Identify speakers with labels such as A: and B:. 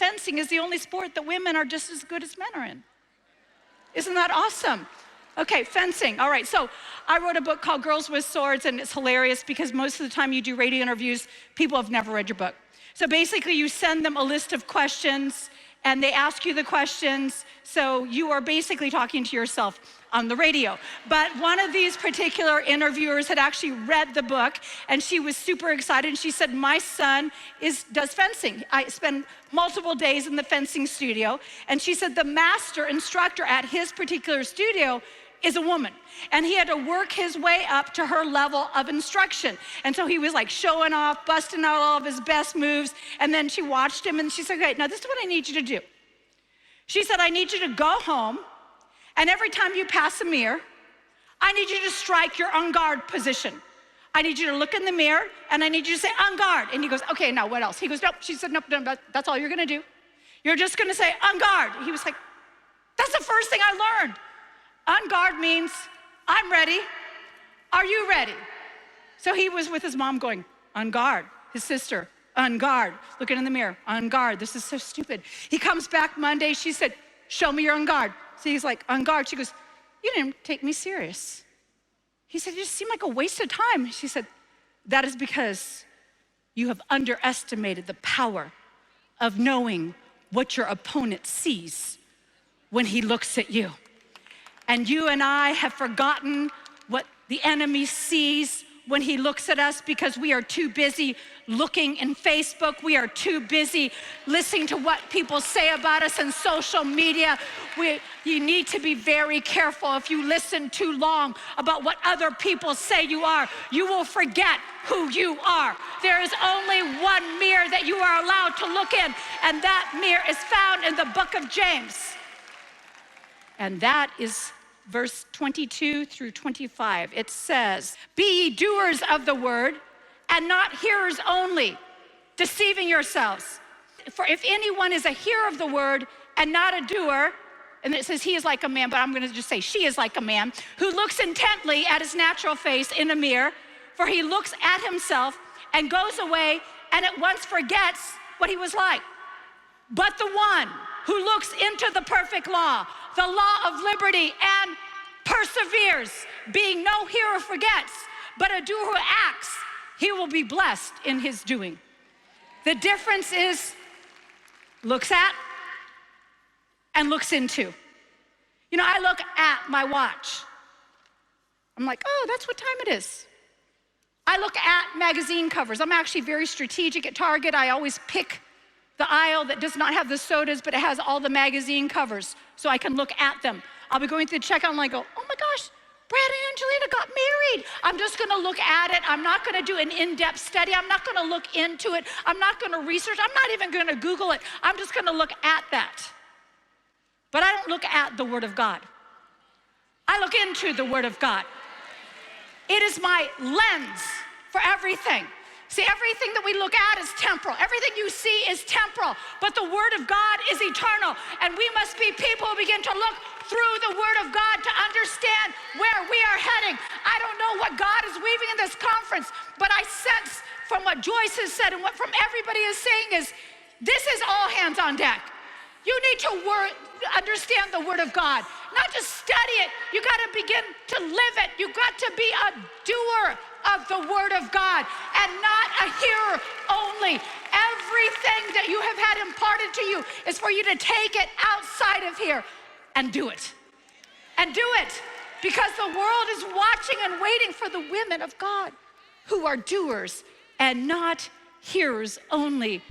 A: fencing is the only sport that women are just as good as men are in. Isn't that awesome? Okay, fencing. All right, so I wrote a book called Girls with Swords, and it's hilarious because most of the time you do radio interviews, people have never read your book. So basically you send them a list of questions and they ask you the questions, so you are basically talking to yourself on the radio. But one of these particular interviewers had actually read the book, and she was super excited, and she said, my son does fencing. I spend multiple days in the fencing studio, and she said the master instructor at his particular studio is a woman, and he had to work his way up to her level of instruction. And so he was like showing off, busting out all of his best moves, and then she watched him and she said, okay, now this is what I need you to do. She said, I need you to go home, and every time you pass a mirror, I need you to strike your on guard position. I need you to look in the mirror, and I need you to say on guard. And he goes, okay, now what else? He goes, nope. She said, nope, that's all you're gonna do. You're just gonna say on guard. He was like, that's the first thing I learned. On guard means, I'm ready. Are you ready? So he was with his mom going, on guard. His sister, on guard. Looking in the mirror, on guard. This is so stupid. He comes back Monday. She said, show me your on guard. So he's like, on guard. She goes, you didn't take me serious. He said, you just seem like a waste of time. She said, that is because you have underestimated the power of knowing what your opponent sees when he looks at you. And you and I have forgotten what the enemy sees when he looks at us because we are too busy looking in Facebook. We are too busy listening to what people say about us in social media. You need to be very careful. If you listen too long about what other people say you are, you will forget who you are. There is only one mirror that you are allowed to look in, and that mirror is found in the book of James. And that is verse 22 through 25. It says, be ye doers of the word and not hearers only, deceiving yourselves. For if anyone is a hearer of the word and not a doer, and it says he is like a man, but I'm gonna just say she is like a man, who looks intently at his natural face in a mirror, for he looks at himself and goes away and at once forgets what he was like. But the one who looks into the perfect law, the law of liberty, and perseveres, being no hearer forgets, but a doer who acts, he will be blessed in his doing. The difference is looks at and looks into. You know, I look at my watch. I'm like, oh, that's what time it is. I look at magazine covers. I'm actually very strategic at Target. I always pick the aisle that does not have the sodas, but it has all the magazine covers, so I can look at them. I'll be going through the checkout and I go, oh my gosh, Brad and Angelina got married. I'm just gonna look at it. I'm not gonna do an in-depth study. I'm not gonna look into it. I'm not gonna research. I'm not even gonna Google it. I'm just gonna look at that. But I don't look at the Word of God. I look into the Word of God. It is my lens for everything. See, everything that we look at is temporal. Everything you see is temporal, but the Word of God is eternal. And we must be people who begin to look through the Word of God to understand where we are heading. I don't know what God is weaving in this conference, but I sense from what Joyce has said and what from everybody is saying is, this is all hands on deck. You need to understand the Word of God, not just study it. You gotta begin to live it. You got to be a doer of the Word of God and not a hearer only. Everything that you have had imparted to you is for you to take it outside of here and do it. And do it, because the world is watching and waiting for the women of God who are doers and not hearers only.